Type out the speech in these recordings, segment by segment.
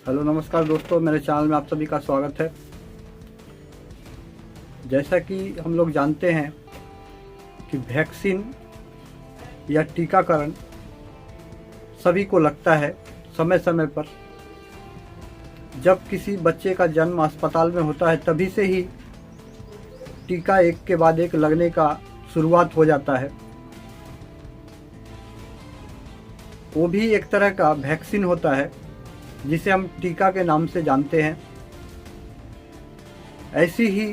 Hello नमस्कार दोस्तों, मेरे चैनल में आप सभी का स्वागत है। जैसा कि हम लोग जानते हैं कि वैक्सीन या टीकाकरण सभी को लगता है समय समय पर। जब किसी बच्चे का जन्म अस्पताल में होता है तभी से ही टीका एक के बाद एक लगने का शुरुआत हो जाता है। वो भी एक तरह का वैक्सीन होता है जिसे हम टीका के नाम से जानते हैं। ऐसी ही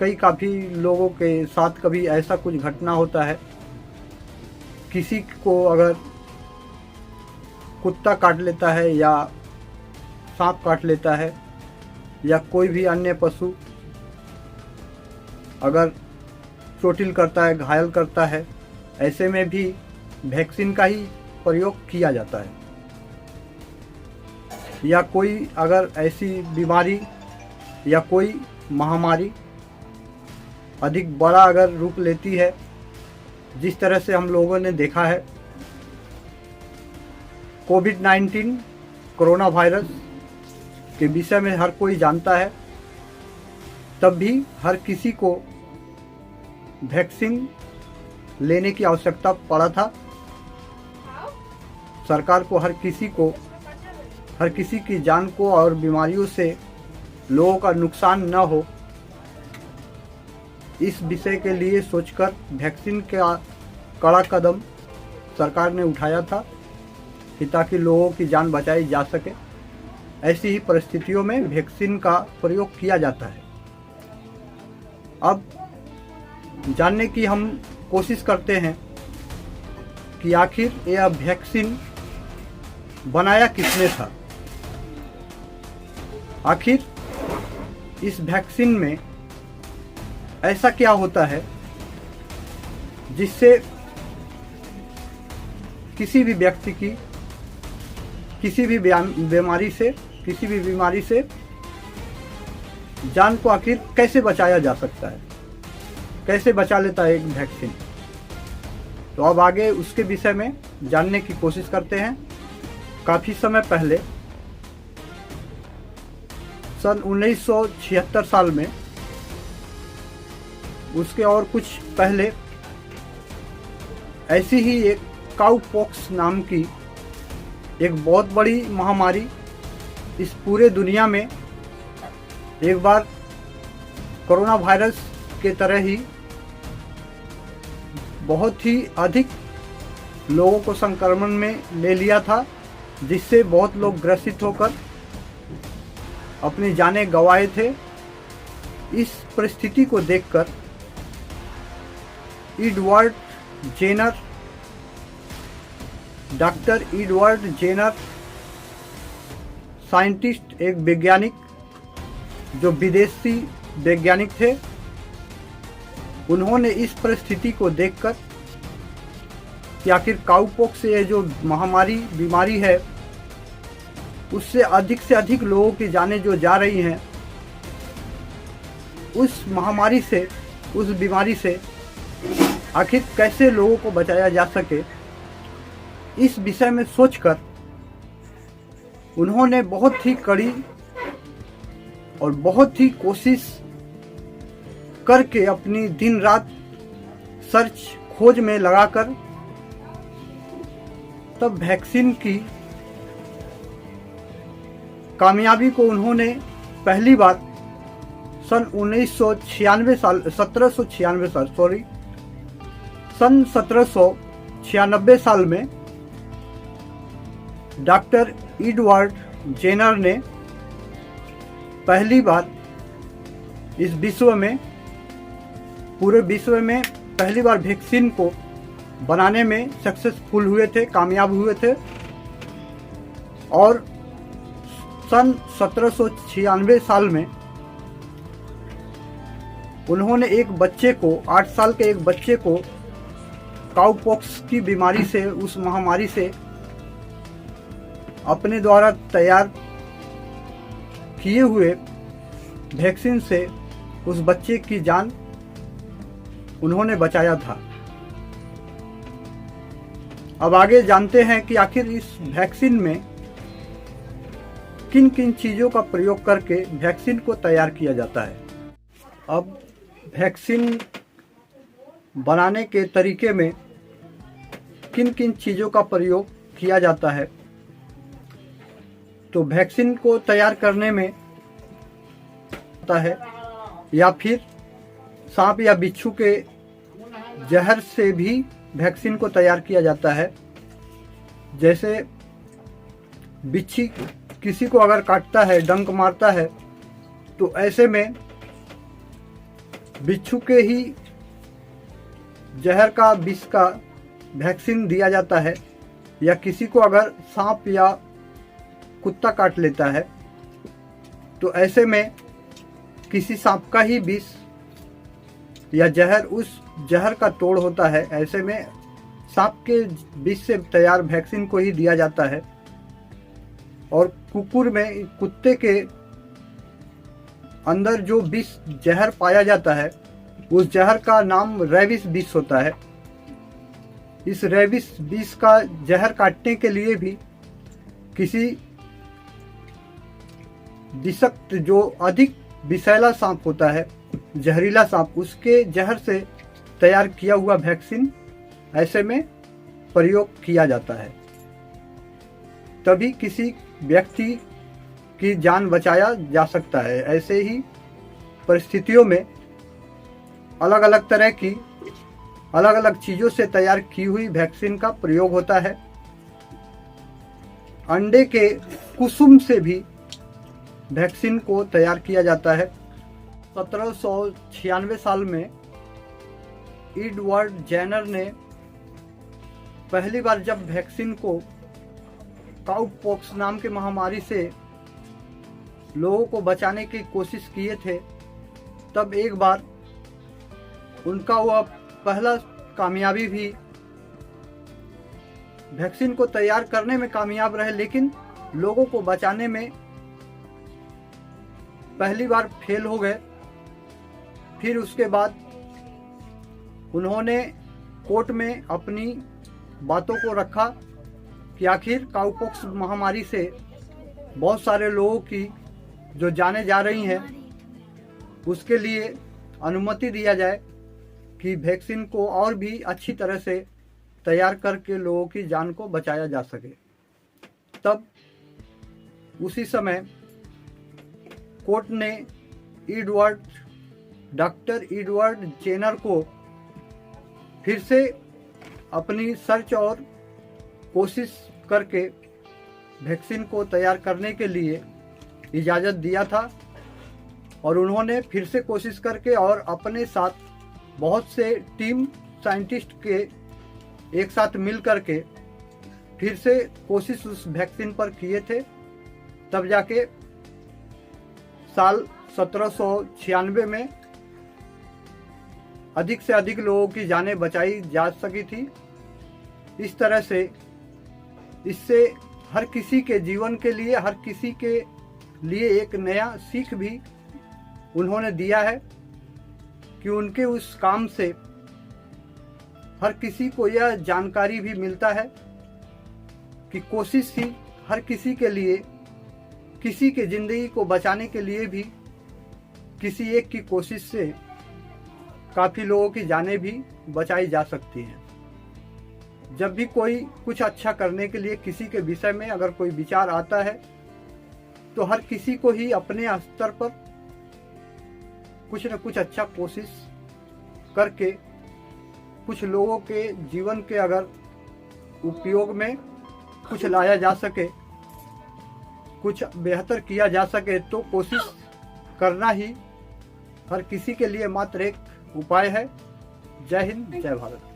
काफ़ी लोगों के साथ कभी ऐसा कुछ घटना होता है। किसी को अगर कुत्ता काट लेता है या सांप काट लेता है या कोई भी अन्य पशु अगर चोटिल करता है, घायल करता है, ऐसे में भी वैक्सीन का ही प्रयोग किया जाता है। या कोई अगर ऐसी बीमारी या कोई महामारी अधिक बड़ा अगर रूप लेती है, जिस तरह से हम लोगों ने देखा है कोविड-19 कोरोना वायरस के विषय में हर कोई जानता है, तब भी हर किसी को वैक्सीन लेने की आवश्यकता पड़ा था। सरकार को हर किसी की जान को और बीमारियों से लोगों का नुकसान न हो, इस विषय के लिए सोचकर वैक्सीन का कड़ा कदम सरकार ने उठाया था कि ताकि लोगों की जान बचाई जा सके। ऐसी ही परिस्थितियों में वैक्सीन का प्रयोग किया जाता है। अब जानने की हम कोशिश करते हैं कि आखिर यह वैक्सीन बनाया किसने था। आखिर इस वैक्सीन में ऐसा क्या होता है जिससे किसी भी व्यक्ति की किसी भी बीमारी से जान को आखिर कैसे बचाया जा सकता है, कैसे बचा लेता है एक वैक्सीन। तो अब आगे उसके विषय में जानने की कोशिश करते हैं। काफ़ी समय पहले सन 1976 साल में, उसके और कुछ पहले ऐसी ही एक काउपॉक्स नाम की एक बहुत बड़ी महामारी इस पूरे दुनिया में एक बार कोरोना वायरस के तरह ही बहुत ही अधिक लोगों को संक्रमण में ले लिया था, जिससे बहुत लोग ग्रसित होकर अपनी जानें गंवाए थे। इस परिस्थिति को देखकर डॉक्टर एडवर्ड जेनर साइंटिस्ट, एक वैज्ञानिक जो विदेशी वैज्ञानिक थे, उन्होंने इस परिस्थिति को देखकर कि आखिर काउपॉक्स से जो बीमारी है उससे अधिक से अधिक लोगों की जानें जो जा रही हैं, उस महामारी से, उस बीमारी से आखिर कैसे लोगों को बचाया जा सके, इस विषय में सोचकर उन्होंने बहुत ही कड़ी और बहुत ही कोशिश करके अपनी दिन रात सर्च खोज में लगाकर तब वैक्सीन की कामयाबी को उन्होंने पहली बार सन 1796 साल में डॉक्टर एडवर्ड जेनर ने पहली बार इस पूरे विश्व में पहली बार वैक्सीन को बनाने में सक्सेसफुल हुए थे, कामयाब हुए थे। और सन 1796 साल में उन्होंने एक बच्चे को, 8 साल के एक बच्चे को काउपॉक्स की बीमारी से, उस महामारी से अपने द्वारा तैयार किए हुए वैक्सीन से उस बच्चे की जान उन्होंने बचाया था। अब आगे जानते हैं कि आखिर इस वैक्सीन में किन किन चीज़ों का प्रयोग करके वैक्सीन को तैयार किया जाता है। अब वैक्सीन बनाने के तरीके में किन किन चीज़ों का प्रयोग किया जाता है, तो वैक्सीन को तैयार करने में होता है या फिर सांप या बिच्छू के जहर से भी वैक्सीन को तैयार किया जाता है। जैसे बिच्छी किसी को अगर काटता है, डंक मारता है, तो ऐसे में बिच्छू के ही जहर का विष का वैक्सीन दिया जाता है। या किसी को अगर सांप या कुत्ता काट लेता है तो ऐसे में किसी सांप का ही विष या जहर, उस जहर का तोड़ होता है, ऐसे में सांप के विष से तैयार वैक्सीन को ही दिया जाता है। और कुकुर में, कुत्ते के अंदर जो विष जहर पाया जाता है, उस जहर का नाम रेबिस विष होता है। इस रेबिस विष का जहर काटने के लिए भी किसी विषाक्त, जो अधिक विषैला सांप होता है, जहरीला सांप, उसके जहर से तैयार किया हुआ वैक्सीन ऐसे में प्रयोग किया जाता है। तभी किसी व्यक्ति की जान बचाया जा सकता है। ऐसे ही परिस्थितियों में अलग अलग तरह की, अलग अलग चीज़ों से तैयार की हुई वैक्सीन का प्रयोग होता है। अंडे के कुसुम से भी वैक्सीन को तैयार किया जाता है। 1796 साल में एडवर्ड जेनर ने पहली बार जब वैक्सीन को काउपॉक्स नाम के महामारी से लोगों को बचाने की कोशिश किए थे, तब एक बार उनका वह पहला कामयाबी भी वैक्सीन को तैयार करने में कामयाब रहे, लेकिन लोगों को बचाने में पहली बार फेल हो गए। फिर उसके बाद उन्होंने कोर्ट में अपनी बातों को रखा कि आखिर काउपॉक्स महामारी से बहुत सारे लोगों की जो जानें जा रही हैं, उसके लिए अनुमति दिया जाए कि वैक्सीन को और भी अच्छी तरह से तैयार करके लोगों की जान को बचाया जा सके। तब उसी समय कोर्ट ने डॉक्टर एडवर्ड जेनर को फिर से अपनी सर्च और कोशिश करके वैक्सीन को तैयार करने के लिए इजाज़त दिया था। और उन्होंने फिर से कोशिश करके और अपने साथ बहुत से टीम साइंटिस्ट के एक साथ मिल करके फिर से कोशिश उस वैक्सीन पर किए थे। तब जाके साल 1796 में अधिक से अधिक लोगों की जानें बचाई जा सकी थी। इस तरह से इससे हर किसी के जीवन के लिए, हर किसी के लिए एक नया सीख भी उन्होंने दिया है कि उनके उस काम से हर किसी को यह जानकारी भी मिलता है कि कोशिश ही हर किसी के लिए, किसी के ज़िंदगी को बचाने के लिए भी किसी एक की कोशिश से काफ़ी लोगों की जानें भी बचाई जा सकती हैं। जब भी कोई कुछ अच्छा करने के लिए किसी के विषय में अगर कोई विचार आता है, तो हर किसी को ही अपने स्तर पर कुछ न कुछ अच्छा कोशिश करके कुछ लोगों के जीवन के अगर उपयोग में कुछ लाया जा सके, कुछ बेहतर किया जा सके, तो कोशिश करना ही हर किसी के लिए मात्र एक उपाय है। जय हिंद, जय भारत।